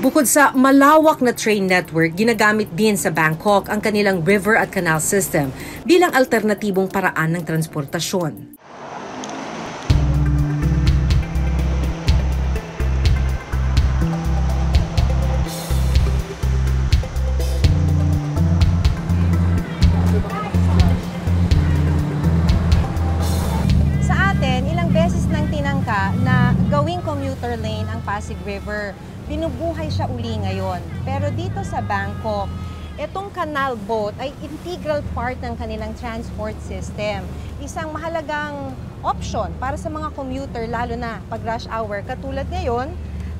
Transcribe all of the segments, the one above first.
Bukod sa malawak na train network, ginagamit din sa Bangkok ang kanilang river at canal system bilang alternatibong paraan ng transportasyon. Ilang beses nang tinangka na gawing commuter lane ang Pasig River. Binubuhay siya uli ngayon. Pero dito sa Bangkok, itong canal boat ay integral part ng kanilang transport system. Isang mahalagang option para sa mga commuter, lalo na pag rush hour. Katulad ngayon,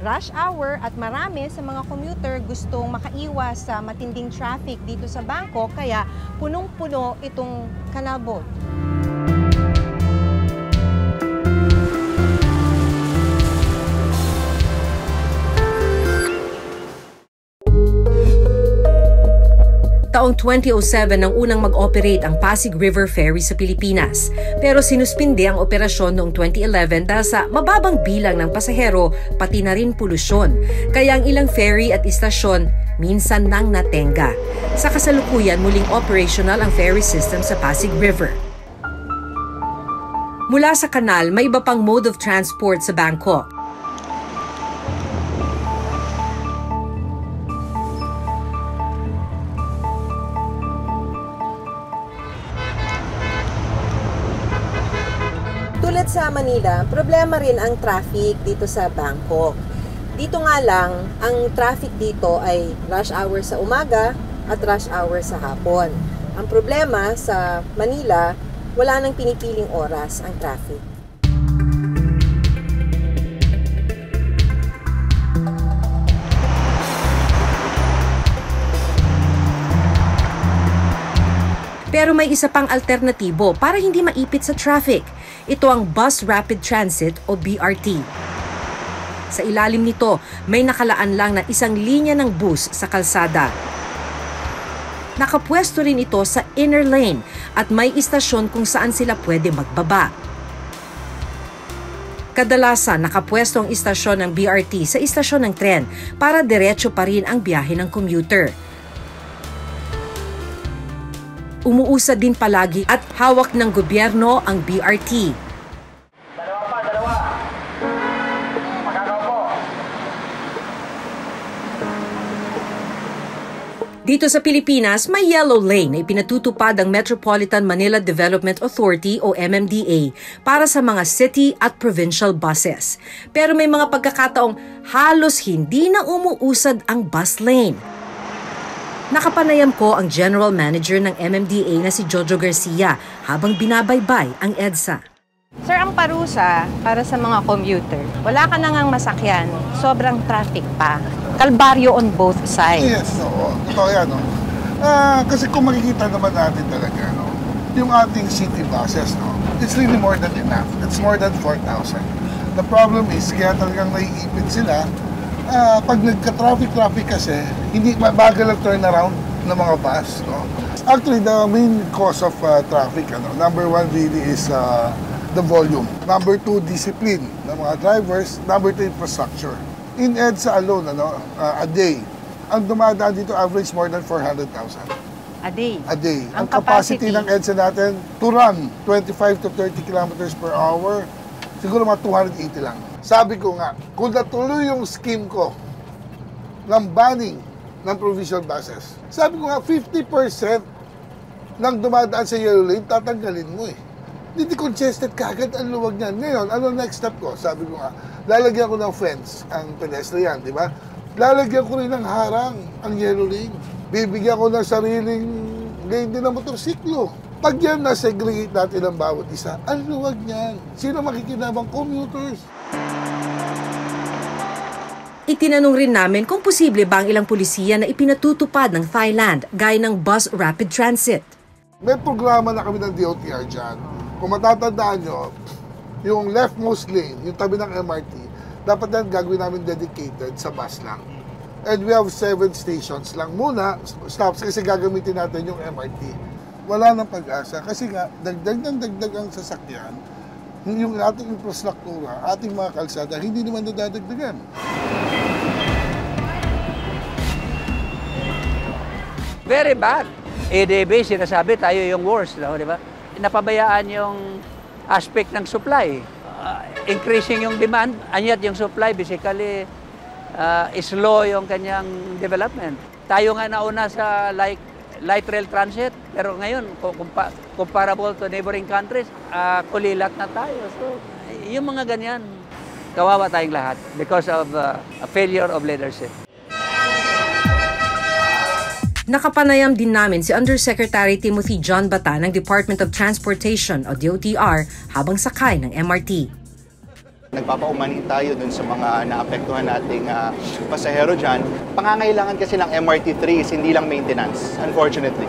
rush hour at marami sa mga commuter gustong makaiwas sa matinding traffic dito sa Bangkok, kaya punong-puno itong canal boat. Taong 2007 nang unang mag-operate ang Pasig River Ferry sa Pilipinas. Pero sinuspinde ang operasyon noong 2011 dahil sa mababang bilang ng pasahero pati na rin polusyon. Kaya ang ilang ferry at istasyon minsan nang natenga. Sa kasalukuyan, muling operational ang ferry system sa Pasig River. Mula sa kanal, may iba pang mode of transport sa Bangkok. Tulad sa Manila, problema rin ang traffic dito sa Bangkok. Dito nga lang, ang traffic dito ay rush hour sa umaga at rush hour sa hapon. Ang problema sa Manila, wala nang pinipiling oras ang traffic. Pero may isa pang alternatibo para hindi maipit sa traffic. Ito ang Bus Rapid Transit o BRT. Sa ilalim nito, may nakalaan lang na isang linya ng bus sa kalsada. Nakapwesto rin ito sa inner lane at may istasyon kung saan sila pwede magbaba. Kadalasan, nakapwesto ang istasyon ng BRT sa istasyon ng tren para diretso pa rin ang biyahe ng commuter. Umuusad din palagi at hawak ng gobyerno ang BRT. Dalawa. Makakaw po. Dito sa Pilipinas, may yellow lane na ipinatutupad ang Metropolitan Manila Development Authority o MMDA para sa mga city at provincial buses. Pero may mga pagkakataong halos hindi na umuusad ang bus lane. Nakapanayam ko ang General Manager ng MMDA na si Jojo Garcia habang binabaybay ang EDSA. Sir, ang parusa para sa mga commuter, wala ka na ngang masakyan, sobrang traffic pa. Kalbaryo on both sides. Yes, oo. Totoo yan, no? Kasi kung makikita naman natin talaga, no? Yung ating city buses, no? It's really more than enough. It's more than 4,000. The problem is, kaya talagang naiipit sila. Pag nagka-traffic kasi, hindi mabagal ang turnaround ng mga bus, no? Actually, the main cause of traffic, number one really is the volume. Number two, discipline ng mga drivers. Number two, infrastructure. In EDSA alone, a day, ang dumadaan dito average more than 400,000. A day? A day. Ang capacity ng EDSA natin to run 25 to 30 kilometers per hour, siguro mga 280 lang. Sabi ko nga, kung natuloy yung scheme ko ng banning ng provincial buses, sabi ko nga, 50% ng dumadaan sa yellow lane, tatanggalin mo eh. Hindi congested kagad ang luwag niyan. Ngayon, ano next step ko? Sabi ko nga, lalagyan ko ng fence ang pedestrian, di ba? Lalagyan ko rin ng harang ang yellow lane. Bibigyan ko ng sariling lane din ng motorsiklo. Pag yan na-segregate natin ang bawat isa, ang luwag niyan. Sino makikinabang? Commuters. Itinanong rin namin kung posible ba ang ilang pulisiya na ipinatutupad ng Thailand gaya ng Bus Rapid Transit. May programa na kami ng DOTR dyan. Kung matatandaan nyo, yung leftmost lane, yung tabi ng MRT, dapat yan gagawin namin dedicated sa bus lang. And we have 7 stations lang muna, stops, kasi gagamitin natin yung MRT. Wala nang pag-asa kasi nga, dagdag ang sasakyan, yung ating infrastruktura, ating mga kalsada, hindi naman nadadagdagan. Very bad. EDB, sinasabi tayo yung worst, no, di ba? Napabayaan yung aspect ng supply. Increasing yung demand, anyat yung supply, basically, slow yung kanyang development. Tayo nga nauna sa light rail transit, pero ngayon, comparable to neighboring countries, kulilat na tayo. So, yung mga ganyan, kawawa tayong lahat because of a failure of leadership. Nakapanayam din namin si Undersecretary Timothy John Bata ng Department of Transportation o DOTR habang sakay ng MRT. Nagpapaumanhin tayo dun sa mga naapektuhan nating pasahero dyan. Pangangailangan kasi ng MRT3 is hindi lang maintenance, unfortunately.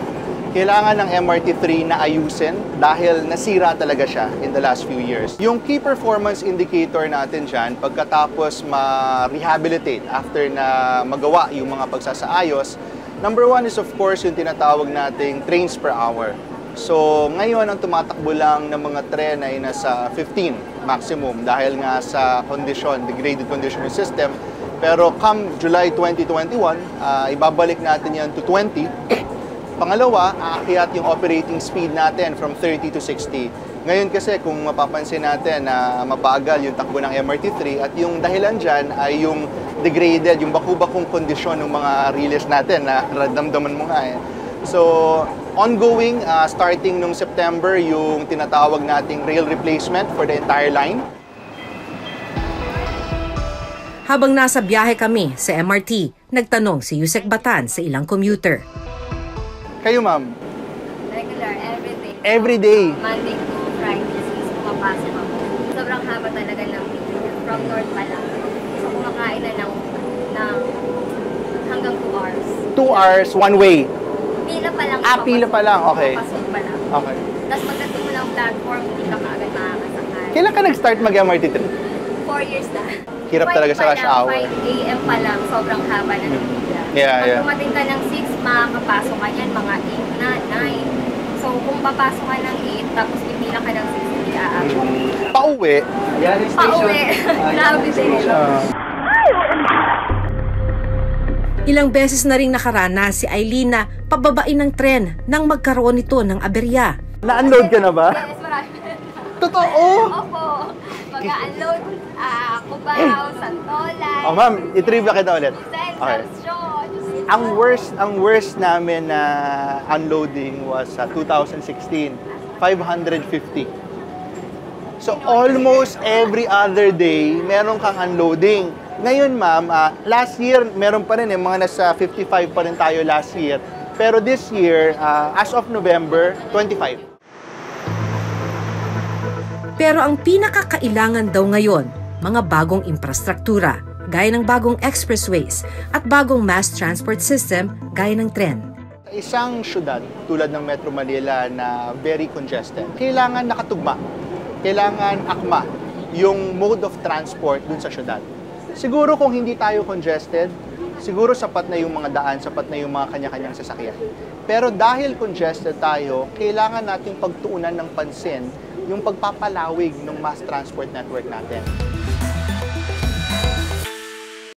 Kailangan ng MRT3 na ayusin dahil nasira talaga siya in the last few years. Yung key performance indicator natin dyan, pagkatapos ma-rehabilitate after na magawa yung mga pagsasaayos, number one is of course yung tinatawag nating trains per hour. So ngayon ang tumatakbo lang ng mga tren ay nasa 15 maximum dahil nga sa condition, degraded condition ng system. Pero come July 2021, ibabalik natin yan to 20. Pangalawa, aakyat yung operating speed natin from 30 to 60. Ngayon kasi kung mapapansin natin na mabagal yung takbo ng MRT3 at yung dahilan dyan ay yung degraded, yung baku-bakong kondisyon ng mga relays natin na damdaman mo nga eh. So, ongoing, starting nung September, yung tinatawag nating rail replacement for the entire line. Habang nasa biyahe kami sa MRT, nagtanong si Yusek Batan sa ilang commuter. Kayo, ma'am? Regular, everyday. Every day? Monday to Friday, since pumapasok ako. Sobrang haba talaga ng pila. From north pa lang. So, kumakain na ng hanggang 2 hours. 2 hours, one way? Pila pa lang. Pila pa lang, okay. Papasok pa lang. Okay. Tapos pagdating mo ng platform, hindi ka kaagad makakasakay. Kailan ka nag-start mag-MRT3? 4 years na. Hirap talaga sa rush hour. 5 a.m. pa lang, sobrang haba na ng pila. Yeah. Pag dumating ka ng 6, makakapasok ka yan, mga 8 na, 9. So, kung papasok ka ng 8, tapos pipila ka ng 6, hindi aabot. Pauwi? Pauwi. Grabe din. Ilang beses na ring nakaranas si Eileen na pababain ng tren nang magkaroon nito ng aberya. Na-unload ka na ba? Yes, marami. Totoo? Opo. Mag-unload, Cubao, Santolan. Oh, ma'am, i-trivia kita ulit. Okay. Ang worst namin na unloading was 2016, 550. So almost every other day, meron kang unloading. Ngayon, ma'am, last year, meron pa rin mga nasa 55 pa rin tayo last year. Pero this year, as of November, 25. Pero ang pinakakailangan daw ngayon, mga bagong infrastruktura, gaya ng bagong expressways at bagong mass transport system gaya ng tren. Sa isang syudad tulad ng Metro Manila na very congested, kailangan nakatugma, kailangan akma yung mode of transport dun sa syudad. Siguro kung hindi tayo congested, siguro sapat na yung mga daan, sapat na yung mga kanya-kanyang sasakyan. Pero dahil congested tayo, kailangan nating pagtuunan ng pansin yung pagpapalawig ng mass transport network natin.